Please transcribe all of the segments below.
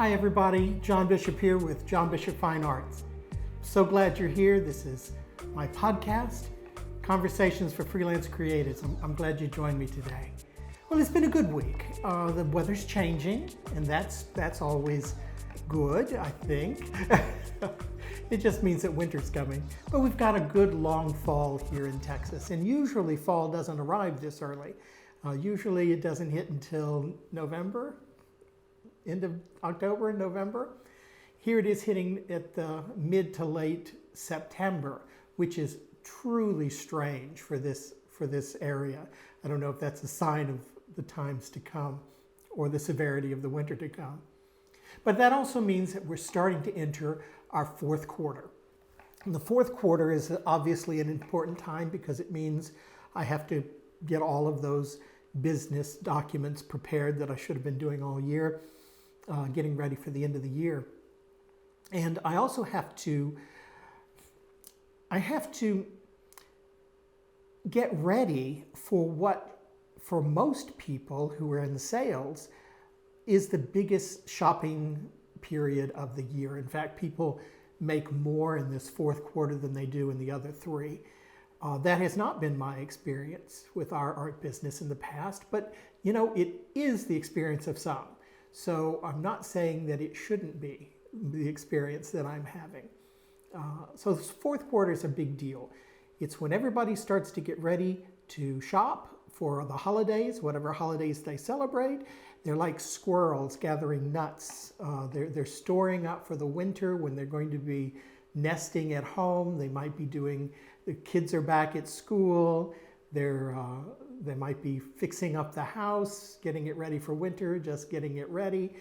Hi everybody, John Bishop here with John Bishop Fine Arts. So glad you're here. This is my podcast, Conversations for Freelance Creatives. I'm glad you joined me today. Well, it's been a good week. The weather's changing, and that's always good, I think. It just means that winter's coming. But we've got a good long fall here in Texas, and usually fall doesn't arrive this early. Usually it doesn't hit until November, end of October, November. Here it is hitting at the mid to late September, which is truly strange for this area. I don't know if that's a sign of the times to come or the severity of the winter to come. But that also means that we're starting to enter our fourth quarter. And the fourth quarter is obviously an important time because it means I have to get all of those business documents prepared that I should have been doing all year, getting ready for the end of the year. And I also have to get ready for what, for most people who are in sales, is the biggest shopping period of the year. In fact, people make more in this fourth quarter than they do in the other three. That has not been my experience with our art business in the past, but you know, it is the experience of some. So I'm not saying that it shouldn't be the experience that I'm having. So this fourth quarter is a big deal. It's when everybody starts to get ready to shop for the holidays, whatever holidays they celebrate. They're like squirrels gathering nuts. They're storing up for the winter when they're going to be nesting at home. They might be doing, the kids are back at school. They might be fixing up the house, getting it ready for winter, just getting it ready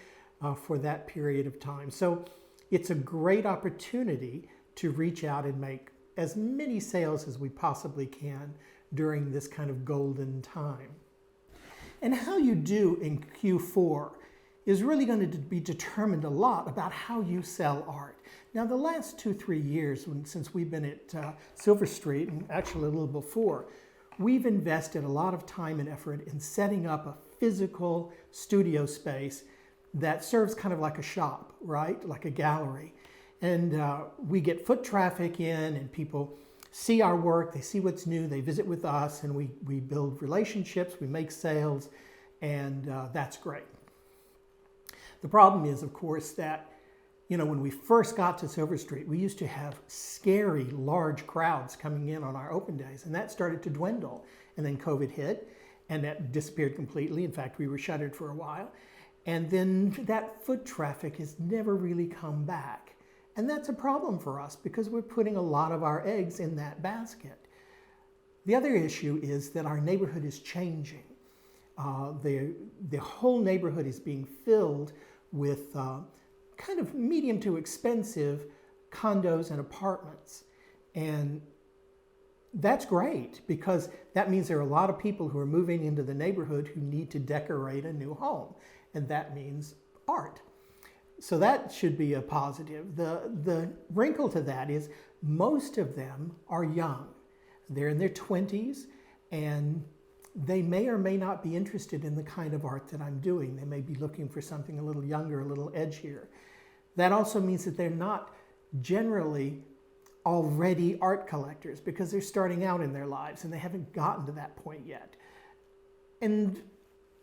for that period of time. So it's a great opportunity to reach out and make as many sales as we possibly can during this kind of golden time. And how you do in Q4 is really going to be determined a lot about how you sell art. Now, the last 2-3 years, since we've been at Silver Street, and actually a little before, we've invested a lot of time and effort in setting up a physical studio space that serves kind of like a shop, right? Like a gallery. And we get foot traffic in, and people see our work, they see what's new, they visit with us, and we build relationships, we make sales, and that's great. The problem is, of course, that when we first got to Silver Street, we used to have scary large crowds coming in on our open days, and that started to dwindle. And then COVID hit, and that disappeared completely. In fact, we were shuttered for a while. And then that foot traffic has never really come back. And that's a problem for us because we're putting a lot of our eggs in that basket. The other issue is that our neighborhood is changing. The whole neighborhood is being filled with kind of medium to expensive condos and apartments. And that's great because that means there are a lot of people who are moving into the neighborhood who need to decorate a new home. And that means art. So that should be a positive. The wrinkle to that is most of them are young. They're in their 20s, and they may or may not be interested in the kind of art that I'm doing. They may be looking for something a little younger, a little edgier. That also means that they're not generally already art collectors because they're starting out in their lives and they haven't gotten to that point yet. And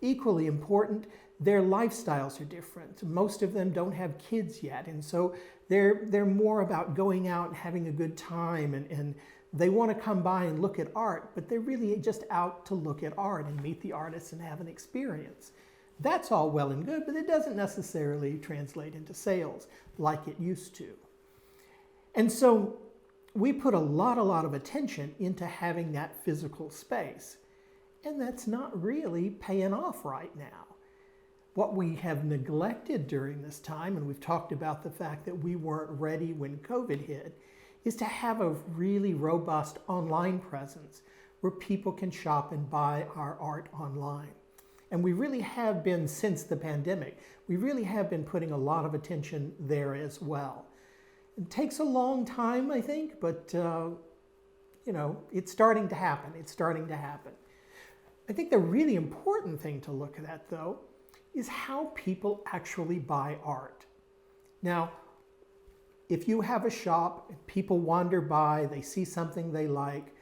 equally important, their lifestyles are different. Most of them don't have kids yet, and so they're more about going out and having a good time, and they want to come by and look at art, but they're really just out to look at art and meet the artists and have an experience. That's all well and good, but it doesn't necessarily translate into sales like it used to. And so we put a lot of attention into having that physical space, and that's not really paying off right now. What we have neglected during this time, and we've talked about the fact that we weren't ready when COVID hit, is to have a really robust online presence where people can shop and buy our art online. And we really have been, since the pandemic, we really have been putting a lot of attention there as well. It takes a long time, I think, but it's starting to happen. It's starting to happen. I think the really important thing to look at, though, is how people actually buy art. Now, if you have a shop, people wander by, they see something they like,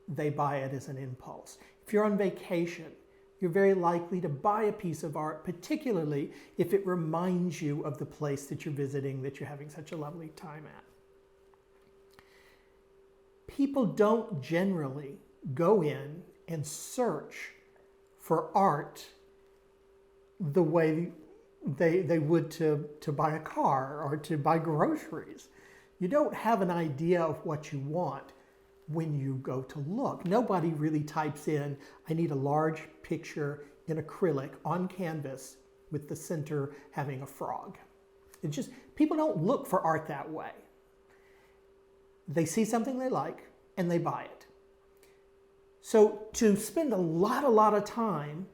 they buy it as an impulse. If you're on vacation, you're very likely to buy a piece of art, particularly if it reminds you of the place that you're visiting, that you're having such a lovely time at. People don't generally go in and search for art the way they would to buy a car or to buy groceries. You don't have an idea of what you want when you go to look. Nobody really types in, I need a large picture in acrylic on canvas with the center having a frog. It's just, people don't look for art that way. They see something they like and they buy it. So to spend a lot of time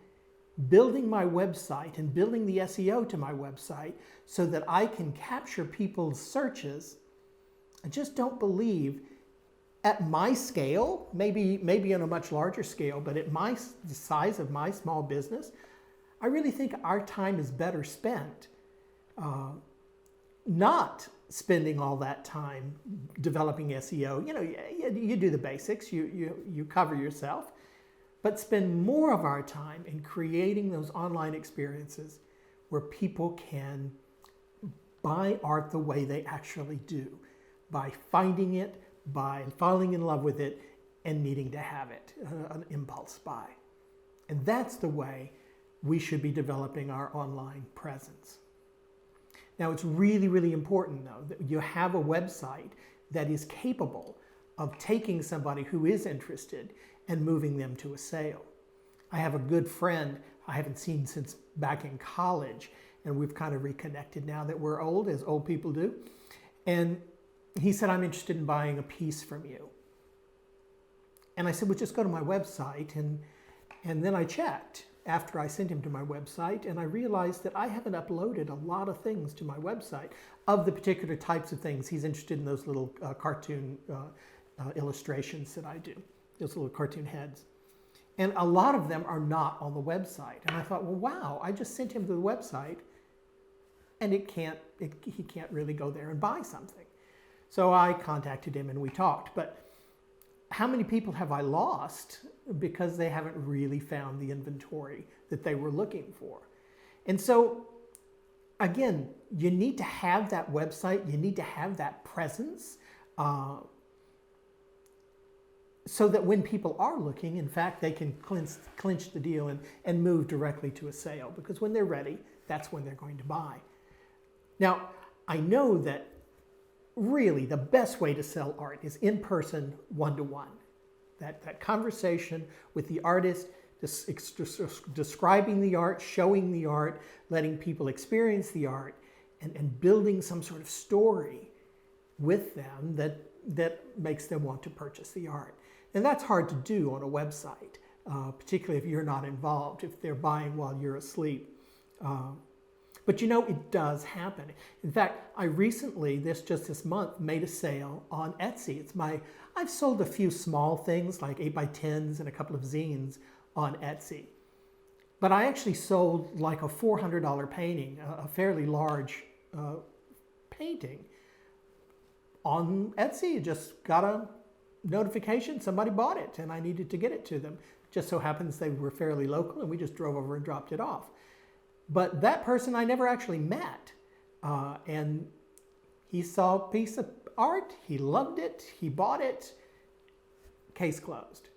building my website and building the SEO to my website so that I can capture people's searches, I just don't believe at my scale, maybe on a much larger scale, but at the size of my small business, I really think our time is better spent not spending all that time developing SEO. You know, you do the basics, you cover yourself, but spend more of our time in creating those online experiences where people can buy art the way they actually do, by finding it, by falling in love with it, and needing to have it, an impulse buy. And that's the way we should be developing our online presence. Now, it's really important, though, that you have a website that is capable of taking somebody who is interested and moving them to a sale. I have a good friend I haven't seen since back in college, and we've kind of reconnected now that we're old, as old people do. And he said, I'm interested in buying a piece from you. And I said, well, just go to my website. And then I checked after I sent him to my website, and I realized that I haven't uploaded a lot of things to my website of the particular types of things. He's interested in those little cartoon illustrations that I do, those little cartoon heads. And a lot of them are not on the website. And I thought, well, wow, I just sent him to the website, and he can't really go there and buy something. So I contacted him and we talked. But how many people have I lost because they haven't really found the inventory that they were looking for? And so, again, you need to have that website, you need to have that presence so that when people are looking, in fact, they can clinch the deal and move directly to a sale, because when they're ready, that's when they're going to buy. Now, I know that really the best way to sell art is in person, one-to-one. That conversation with the artist, describing the art, showing the art, letting people experience the art, and building some sort of story with them that makes them want to purchase the art. And that's hard to do on a website, particularly if you're not involved, if they're buying while you're asleep. But you know, it does happen. In fact, I recently, just this month, made a sale on Etsy. I've sold a few small things like 8x10s and a couple of zines on Etsy. But I actually sold like a $400 painting, a fairly large painting on Etsy. Just got a notification, somebody bought it, and I needed to get it to them. Just so happens they were fairly local, and we just drove over and dropped it off. But that person I never actually met. And he saw a piece of art, he loved it, he bought it, case closed.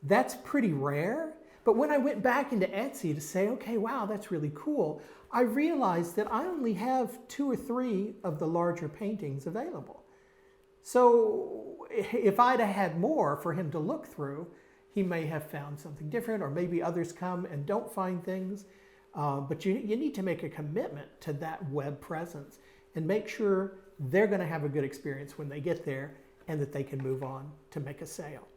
That's pretty rare. But when I went back into Etsy to say, okay, wow, that's really cool, I realized that I only have 2 or 3 of the larger paintings available. So if I'd have had more for him to look through, he may have found something different, or maybe others come and don't find things. But you need to make a commitment to that web presence and make sure they're going to have a good experience when they get there and that they can move on to make a sale.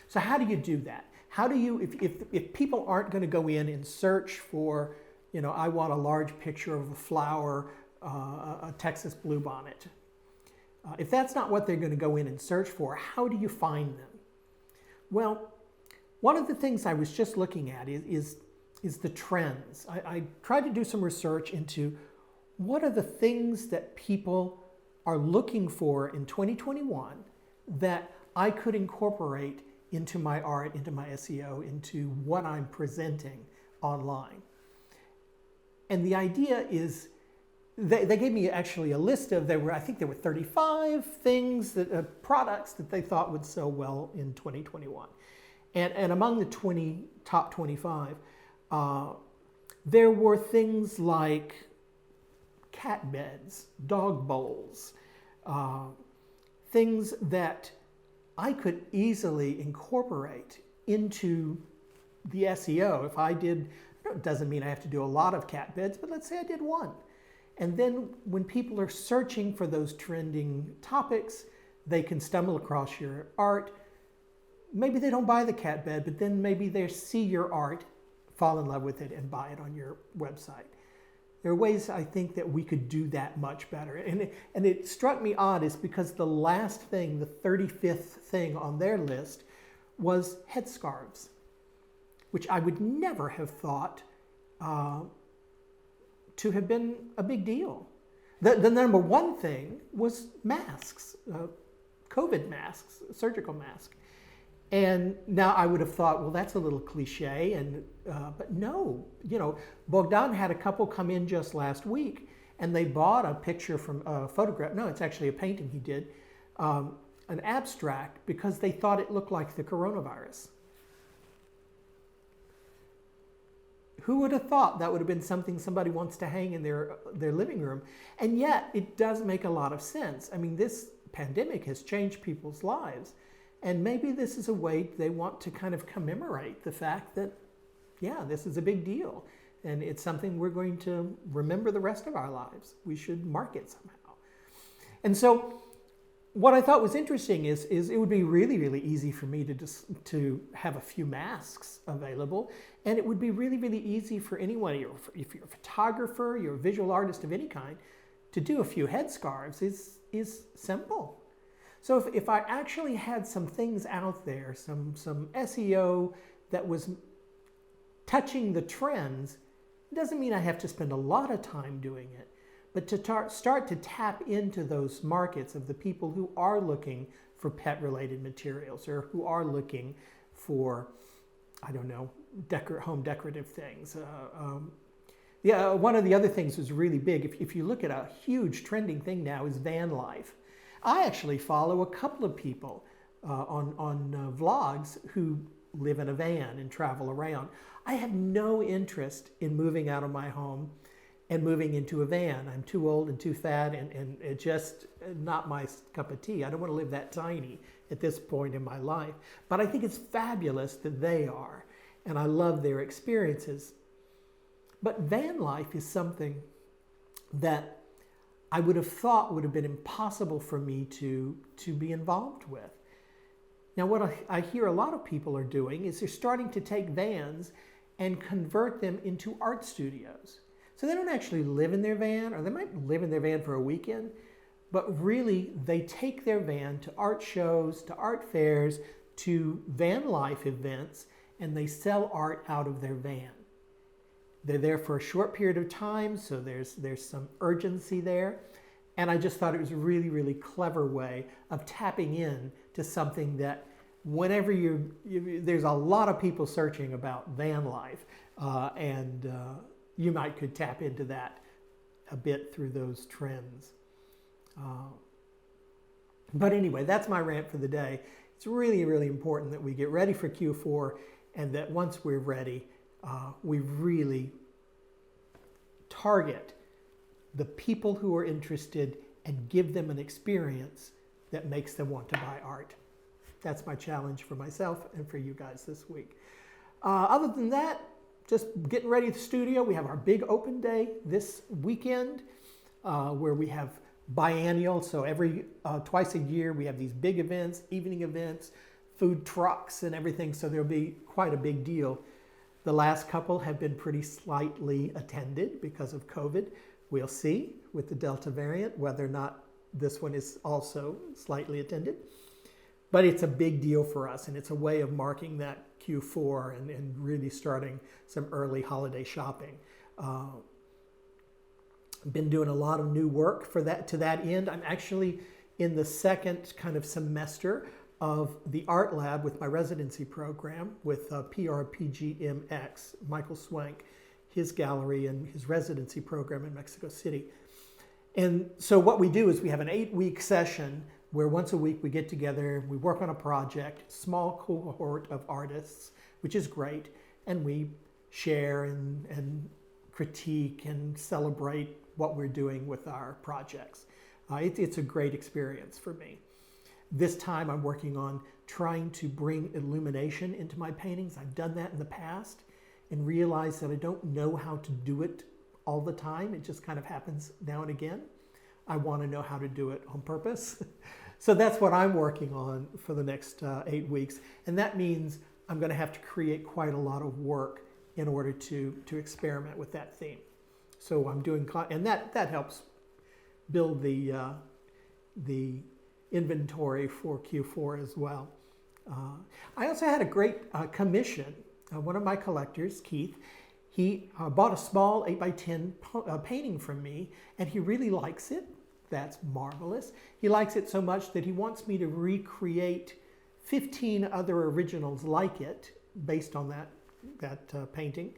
So how do you do that? How do you, if people aren't going to go in and search for, you know, I want a large picture of a flower, a Texas bluebonnet. If that's not what they're going to go in and search for, how do you find them? Well, one of the things I was just looking at is the trends. I tried to do some research into what are the things that people are looking for in 2021 that I could incorporate into my art, into my SEO, into what I'm presenting online. And the idea is, they gave me actually a list of, I think there were 35 things, products that they thought would sell well in 2021. And among the top 25, there were things like cat beds, dog bowls, things that I could easily incorporate into the SEO. If I did, it doesn't mean I have to do a lot of cat beds, but let's say I did one. And then when people are searching for those trending topics, they can stumble across your art. Maybe they don't buy the cat bed, but then maybe they see your art, fall in love with it, and buy it on your website. There are ways I think that we could do that much better. And it struck me odd is because the last thing, the 35th thing on their list was headscarves, which I would never have thought to have been a big deal. The number one thing was masks, COVID masks, surgical masks. And now I would have thought, well, that's a little cliche, but no, Bogdan had a couple come in just last week, and they bought a picture from a photograph. No, it's actually a painting he did, an abstract, because they thought it looked like the coronavirus. Who would have thought that would have been something somebody wants to hang in their living room? And yet, it does make a lot of sense. I mean, this pandemic has changed people's lives. And maybe this is a way they want to kind of commemorate the fact that, yeah, this is a big deal. And it's something we're going to remember the rest of our lives. We should mark it somehow. And so what I thought was interesting is it would be really, really easy for me to have a few masks available. And it would be really, really easy for anyone, if you're a photographer, you're a visual artist of any kind, to do a few headscarves is simple. So if I actually had some things out there, some SEO that was touching the trends, it doesn't mean I have to spend a lot of time doing it, but to start to tap into those markets of the people who are looking for pet-related materials or who are looking for, I don't know, home decorative things. One of the other things was really big. If you look at a huge trending thing now is van life. I actually follow a couple of people on vlogs who live in a van and travel around. I have no interest in moving out of my home and moving into a van. I'm too old and too fat and it's just not my cup of tea. I don't want to live that tiny at this point in my life. But I think it's fabulous that they are, and I love their experiences. But van life is something that I would have thought would have been impossible for me to be involved with. Now, what I hear a lot of people are doing is they're starting to take vans and convert them into art studios. So they don't actually live in their van, or they might live in their van for a weekend, but really they take their van to art shows, to art fairs, to van life events, and they sell art out of their van. They're there for a short period of time, so there's some urgency there. And I just thought it was a really, really clever way of tapping in to something that whenever there's a lot of people searching about van life, and you could tap into that a bit through those trends. But anyway, that's my rant for the day. It's really, really important that we get ready for Q4, and that once we're ready, we really target the people who are interested and give them an experience that makes them want to buy art. That's my challenge for myself and for you guys this week. Other than that, just getting ready at the studio. We have our big open day this weekend where we have biannual. So twice a year we have these big events, evening events, food trucks and everything. So there'll be quite a big deal. The last couple have been pretty slightly attended because of COVID. We'll see with the Delta variant whether or not this one is also slightly attended. But it's a big deal for us, and it's a way of marking that Q4 and really starting some early holiday shopping. Been doing a lot of new work for that to that end. I'm actually in the second kind of semester of the art lab with my residency program with PRPGMX, Michael Swank, his gallery and his residency program in Mexico City. And so what we do is we have an 8-week session where once a week we get together, we work on a project, small cohort of artists, which is great, and we share and critique and celebrate what we're doing with our projects. It's a great experience for me. This time I'm working on trying to bring illumination into my paintings. I've done that in the past and realized that I don't know how to do it all the time. It just kind of happens now and again. I want to know how to do it on purpose. So that's what I'm working on for the next 8 weeks. And that means I'm going to have to create quite a lot of work in order to experiment with that theme. So I'm doing, and that helps build the inventory for Q4 as well. I also had a great commission. One of my collectors, Keith, he bought a small 8x10 painting from me, and he really likes it. That's marvelous. He likes it so much that he wants me to recreate 15 other originals like it based on that painting,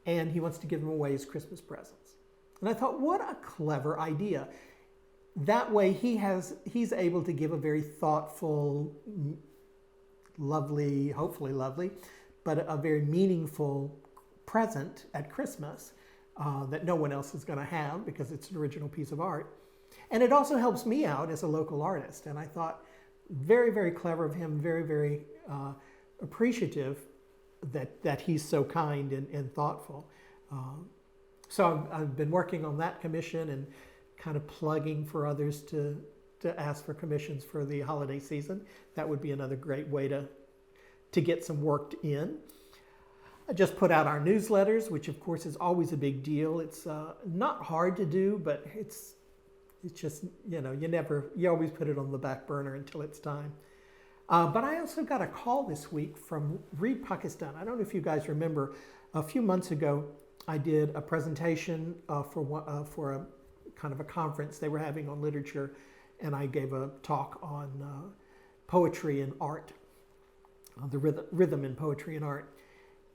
and he wants to give them away as Christmas presents. And I thought, what a clever idea. That way he's able to give a very thoughtful, lovely, hopefully lovely, but a very meaningful present at Christmas that no one else is going to have because it's an original piece of art. And it also helps me out as a local artist. And I thought, very, very clever of him, very, very appreciative that he's so kind and thoughtful. So I've been working on that commission and kind of plugging for others to ask for commissions for the holiday season. That would be another great way to get some work in. I just put out our newsletters, which of course is always a big deal. It's not hard to do, but it's just, you always put it on the back burner until it's time. But I also got a call this week from Read Pakistan. I don't know if you guys remember, a few months ago, I did a presentation for a kind of a conference they were having on literature, and I gave a talk on poetry and art, the rhythm in poetry and art.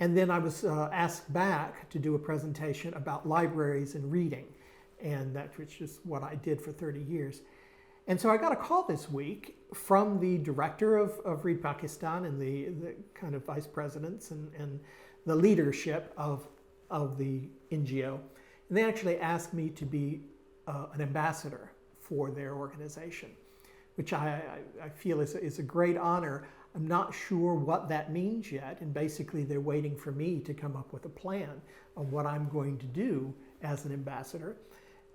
And then I was asked back to do a presentation about libraries and reading, and that which is what I did for 30 years. And so I got a call this week from the director of Read Pakistan and the kind of vice presidents and the leadership of the NGO. And they actually asked me to be an ambassador for their organization, which I feel is a great honor. I'm not sure what that means yet, and basically they're waiting for me to come up with a plan of what I'm going to do as an ambassador.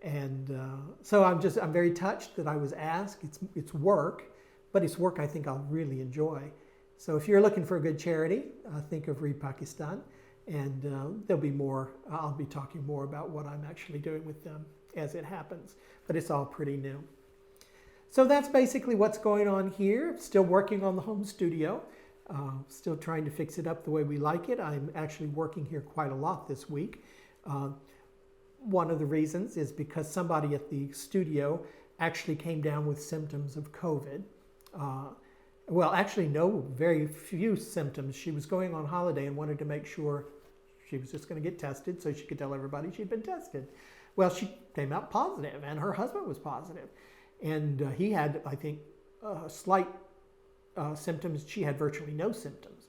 And so I'm very touched that I was asked. It's work, but it's work I think I'll really enjoy. So if you're looking for a good charity, think of Read Pakistan, and there'll be more. I'll be talking more about what I'm actually doing with them as it happens, but it's all pretty new. So that's basically what's going on here. Still working on the home studio, still trying to fix it up the way we like it. I'm actually working here quite a lot this week. One of the reasons is because somebody at the studio actually came down with symptoms of COVID. Well, actually, no, very few symptoms. She was going on holiday and wanted to make sure she was just going to get tested so she could tell everybody she'd been tested. Well, she came out positive, and her husband was positive. And he had, I think, slight symptoms. She had virtually no symptoms.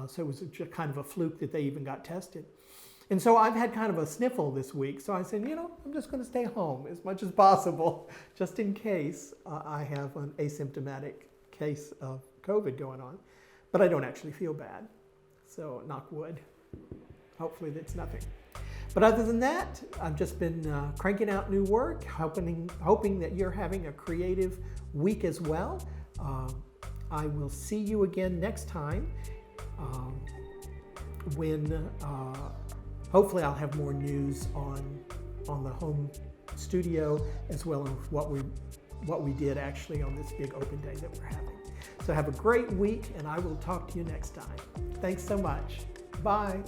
So it was just kind of a fluke that they even got tested. And so I've had kind of a sniffle this week. So I said, I'm just going to stay home as much as possible, just in case I have an asymptomatic case of COVID going on. But I don't actually feel bad. So knock wood. Hopefully that's nothing. But other than that, I've just been cranking out new work, hoping that you're having a creative week as well. I will see you again next time when hopefully I'll have more news on the home studio as well as what we did actually on this big open day that we're having. So have a great week, and I will talk to you next time. Thanks so much. Bye.